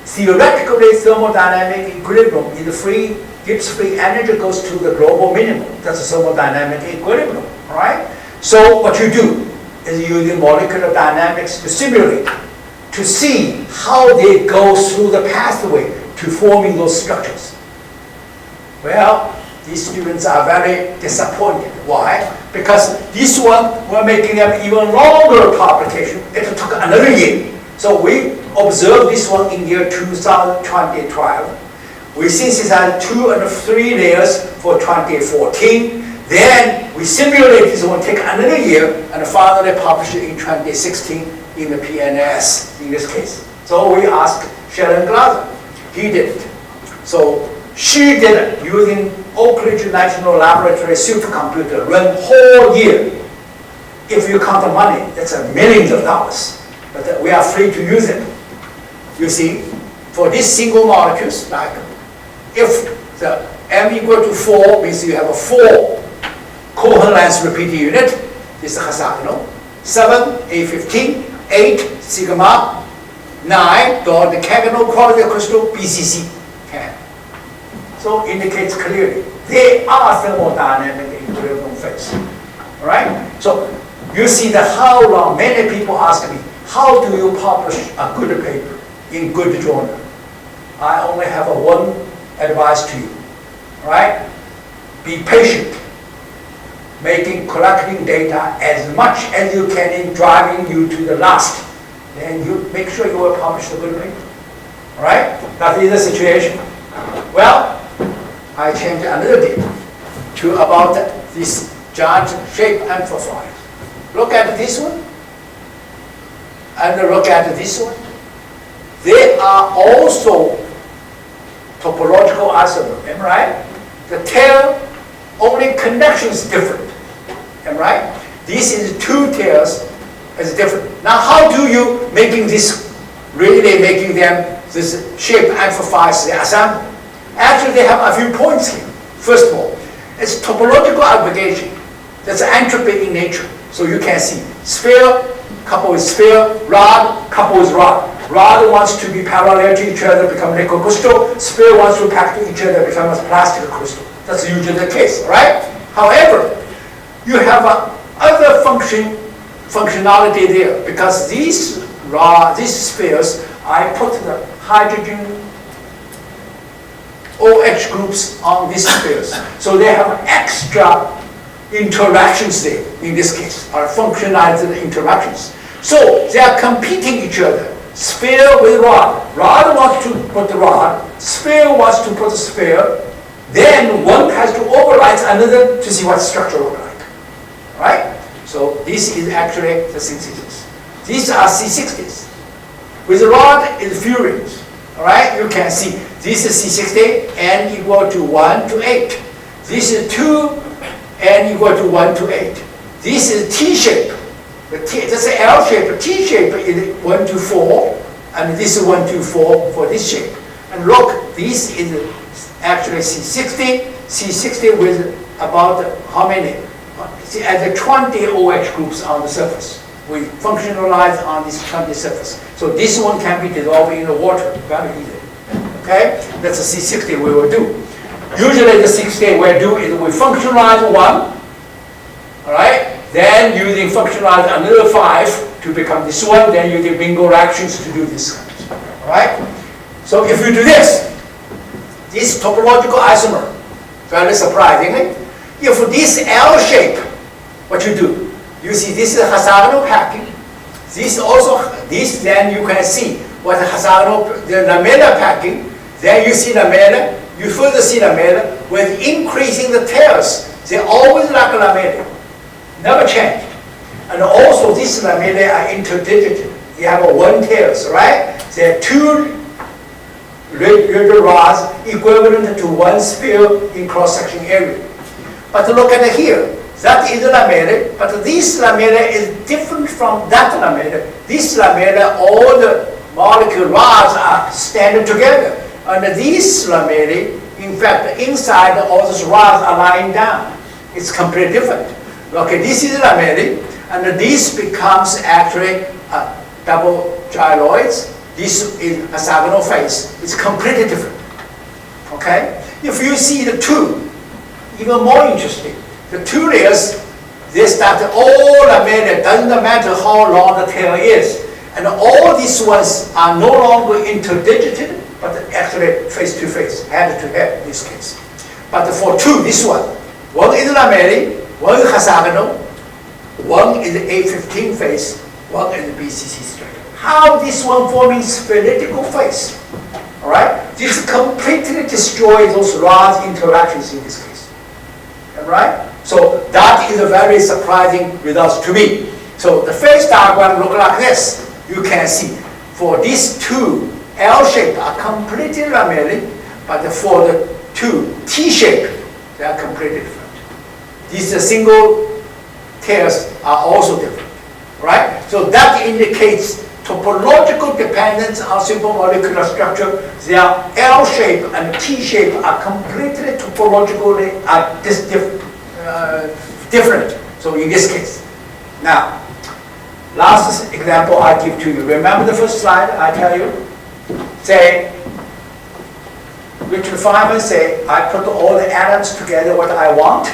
theoretically, thermodynamic equilibrium is free, Gibbs free energy goes to the global minimum. That's thermodynamic equilibrium, right? So what you do is using molecular dynamics to simulate, to see how they go through the pathway to forming those structures. Well, these students are very disappointed. Why? Because this one, we're making them even longer publication. It took another year. So we observed this one in year 2012. We synthesized 2 and 3 layers for 2014. Then we simulated this one, take another year, and finally published it in 2016 in the PNAS in this case. So we asked Sharon Glaser. He did it. So she did it using Oak Ridge National Laboratory supercomputer, run whole year. If you count the money, that's millions of dollars. But we are free to use it. You see, for these single molecules, like if the M equal to 4 means you have a 4 covalent repeating unit, this is hexagonal. 7, A15, 8, sigma, 9, dodecahedral quality crystal, BCC, 10. So indicates clearly they are thermodynamic equilibrium phase. All right? So you see that how long, many people ask me, how do you publish a good paper in good journal? I only have one advice to you. All right? Be patient. Collecting data as much as you can in driving you to the last. Then you make sure you will publish the good paper. All right? That is the situation. Well, I changed another bit to about this giant shape amplifier. Look at this one. And look at this one. They are also topological isomer, am I right? The tail, only connection is different, am I right? This is two tails, is different. Now how do you making this, really making them, this shape amplifies the ensemble? Actually they have a few points here. First of all, it's topological aggregation. That's entropy in nature. So you can see sphere, couple with sphere, rod, couple with rod. Rod wants to be parallel to each other, become liquid crystal. Sphere wants to pack to each other, become a plastic crystal. That's usually the case, right? However, you have other functionality there because these spheres, I put the hydrogen OH groups on these spheres. So they have extra interactions there, in this case, are functionalized interactions. So they are competing each other. Sphere with rod. Rod wants to put the rod. Sphere wants to put the sphere. Then one has to override another to see what structure look like. Right? So this is actually the synthesis. These are C60s. With the rod is fullerenes. Alright? You can see this is C60, n equal to 1 to 8. This is 2, n equal to 1 to 8. This is T-shape. That's an L shape. T-shape is 1 to 4, and this is 1 to 4 for this shape. And look, this is actually C60. C60 with about how many? See, at the 20 OH groups on the surface. We functionalize on this 20 surface. So this one can be dissolved in the water very easily. Okay? That's a C60 we will do. Usually the 60 we do is we functionalize one. Alright? Then using functionalize another 5 to become this one. Then using bingo reactions to do this. Alright? So if you do this topological isomer, very surprisingly, if this L shape, what you do? You see this is hexagonal packing. This also, then you can see what the hexagonal, the lamellar packing. Then you see lamellar, you further see lamellar. With increasing the tails, they always like lamellar, never change. And also these lamellae are interdigited. You have one tails, right? There are two radial rods equivalent to one sphere in cross-section area. But look at it here. That is the lamellae, but this lamellae is different from that lamellae. This lamellae, all the molecule rods are standing together. And these lamellae, in fact, inside all those rods are lying down. It's completely different. Okay, this is lamellae, and this becomes actually a double gyroids. This is hexagonal face. It's completely different. Okay? If you see the two, even more interesting. The two layers, they start all lamellae, doesn't matter how long the tail is. And all these ones are no longer interdigited, but actually face to face, head to head in this case. But for two, this one is lamellae, one is hexagonal, one is A15 face, one is BCC straight. How this one forming spherical face? Alright? This completely destroys those large interactions in this case. Alright? So that is a very surprising result to me. So the phase diagram look like this. You can see for these two L shape are completely lamellae, but for the two T shape, they are completely different. These single tails are also different, right? So that indicates topological dependence on simple molecular structure. Their L shape and T shape are completely topologically different. So in this case, now, last example I give to you. Remember the first slide I tell you? Say, Richard Feynman say, I put all the atoms together what I want,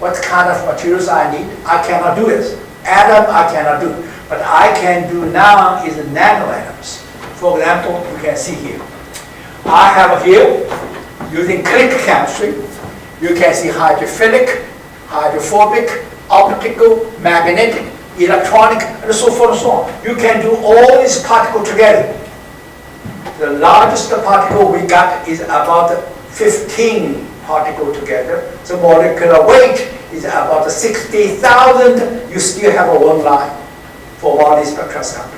what kind of materials I need. I cannot do this. Atom I cannot do. But I can do now is nanoatoms. For example, you can see here. I have here, using click chemistry, you can see hydrophilic, hydrophobic, optical, magnetic, electronic, and so forth and so on. You can do all these particles together. The largest particle we got is about 15 particles together. The molecular weight is about 60,000. You still have a one line for body spectroscopy.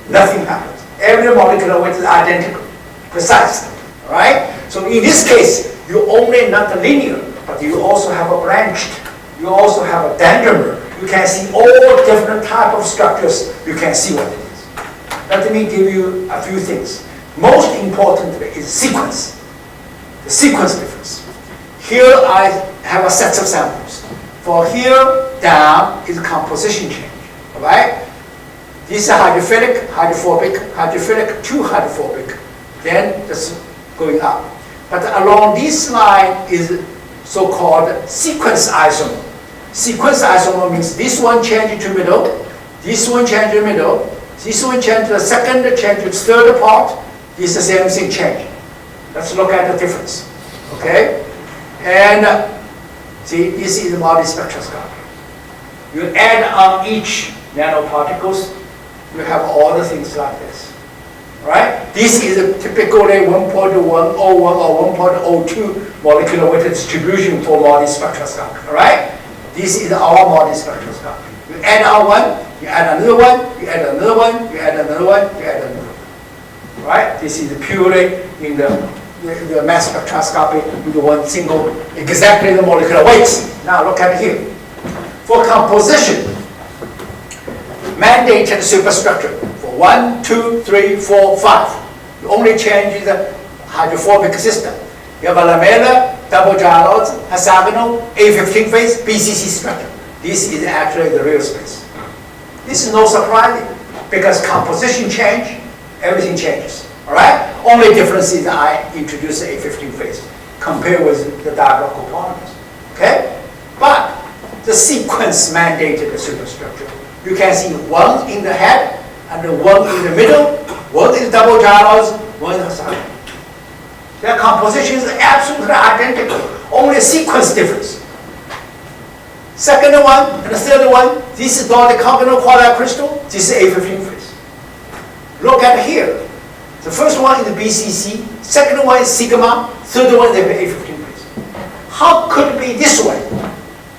Nothing happens. Every molecular weight is identical, precisely. All right? So in this case, you only not linear, but you also have a branched. You also have a dendrimer. You can see all different type of structures. You can see what it is. Let me give you a few things. Most importantly is sequence. The sequence difference. Here I have a set of samples. For here down is composition change. All right? This is hydrophilic, hydrophobic, hydrophilic to hydrophobic. Then it's going up. But along this line is so-called sequence isomer. Sequence isomer means this one change to middle, this one change to middle, this one change to the second, change to the third part. This is the same thing change. Let's look at the difference. Okay? And see, this is multispectroscopy. You add on each nanoparticles, you have all the things like this. Right? This is a typically 1.101 or 1.02 molecular weight distribution for multispectroscopy. Right? This is our multispectroscopy. You add on one, you add another one, you add another one, you add another one, you add another one. Right? This is purely in the mass spectroscopy with one single, exactly the molecular weights. Now look at here. For composition, mandated superstructure for 1, 2, 3, 4, 5. You only change the hydrophobic system. You have a lamellar, double gyroids, hexagonal, A15 phase, BCC structure. This is actually the real space. This is no surprising because composition change, everything changes. All right? Only difference is I introduce the A15 phase compared with the diagonal copolymers. Okay? But the sequence mandated the superstructure. You can see one in the head and one in the middle, one is double gyroids, one is hexagonal. Their composition is absolutely identical, only sequence difference. Second one and the third one, this is dodecagonal quadrille crystal, this is A15 phase. Look at here. The first one is the BCC, second one is sigma, third one is the A15 phase. How could it be this way?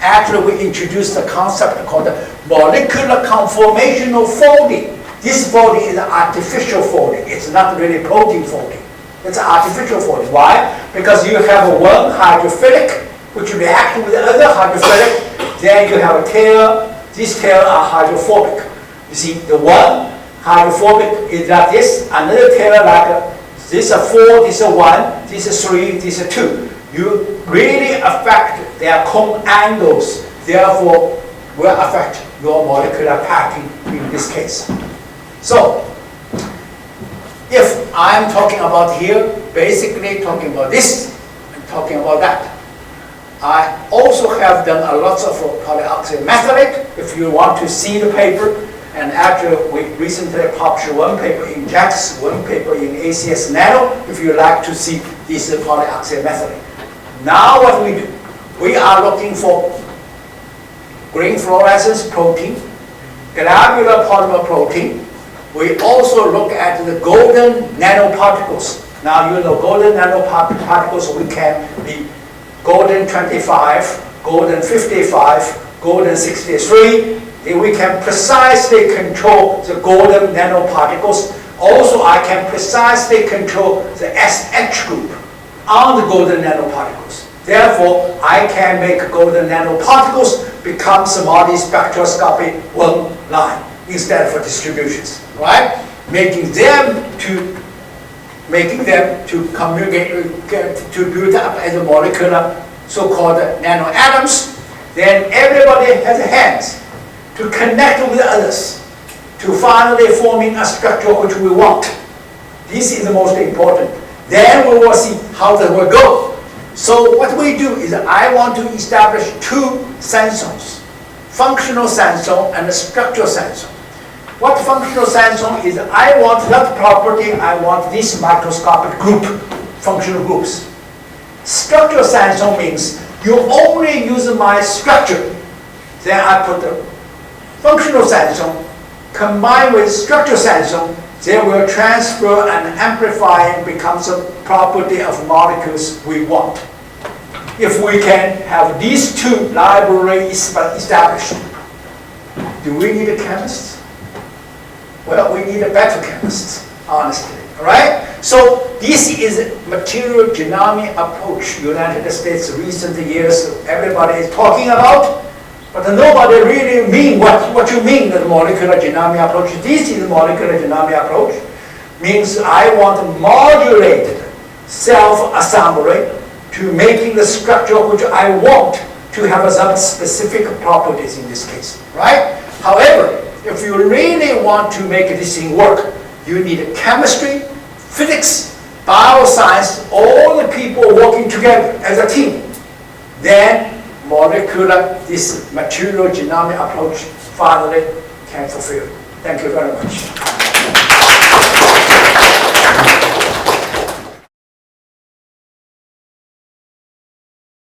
Actually, we introduced a concept called molecular conformational folding. This folding is an artificial folding. It's not really protein folding. It's an artificial folding. Why? Because you have one hydrophilic, which reacts with the other hydrophilic. Then you have a tail. These tails are hydrophobic. You see, the one hydrophobic is like this. Another tail like this is 4, this is 1, this is 3, this is 2. You really affect their cone angles. Therefore, will affect your molecular packing in this case. So, if I'm talking about here, basically talking about this and talking about that. I also have done a lot of polyoxometalates. If you want to see the paper, and actually we recently published one paper in JAX, one paper in I²CNER, if you like to see this polyoxomethalate. Now what we do, we are looking for green fluorescence protein, globular polymer protein. We also look at the golden nanoparticles. Now you know golden nanoparticles, we can be golden 25, golden 55, golden 63. Then we can precisely control the golden nanoparticles. Also, I can precisely control the SH group on the golden nanoparticles. Therefore, I can make golden nanoparticles become multispectroscopy one line instead of distributions, right? Making them to communicate, to build up as a molecular so-called nanoatoms. Then everybody has hands to connect with others to finally forming a structure which we want. This is the most important. Then we will see how that will go. So what we do is I want to establish two sensors, functional sensor and a structural sensor. What functional sensor is, I want that property, I want this microscopic group, functional groups. Structural sensor means you only use my structure. Then I put the functional sensor combined with structural sensor, they will transfer and amplify and becomes a property of molecules we want. If we can have these two libraries established, do we need a chemist? Well, we need a better chemist, honestly, all right? So this is material genomic approach United States recent years everybody is talking about, but nobody really mean what you mean the molecular genomic approach. This is molecular genomic approach. Means I want modulated self-assembly to making the structure which I want to have some specific properties in this case, right? However, if you really want to make this thing work, you need chemistry, physics, bioscience, all the people working together as a team. Then molecular, this material genomic approach finally can fulfill. Thank you very much.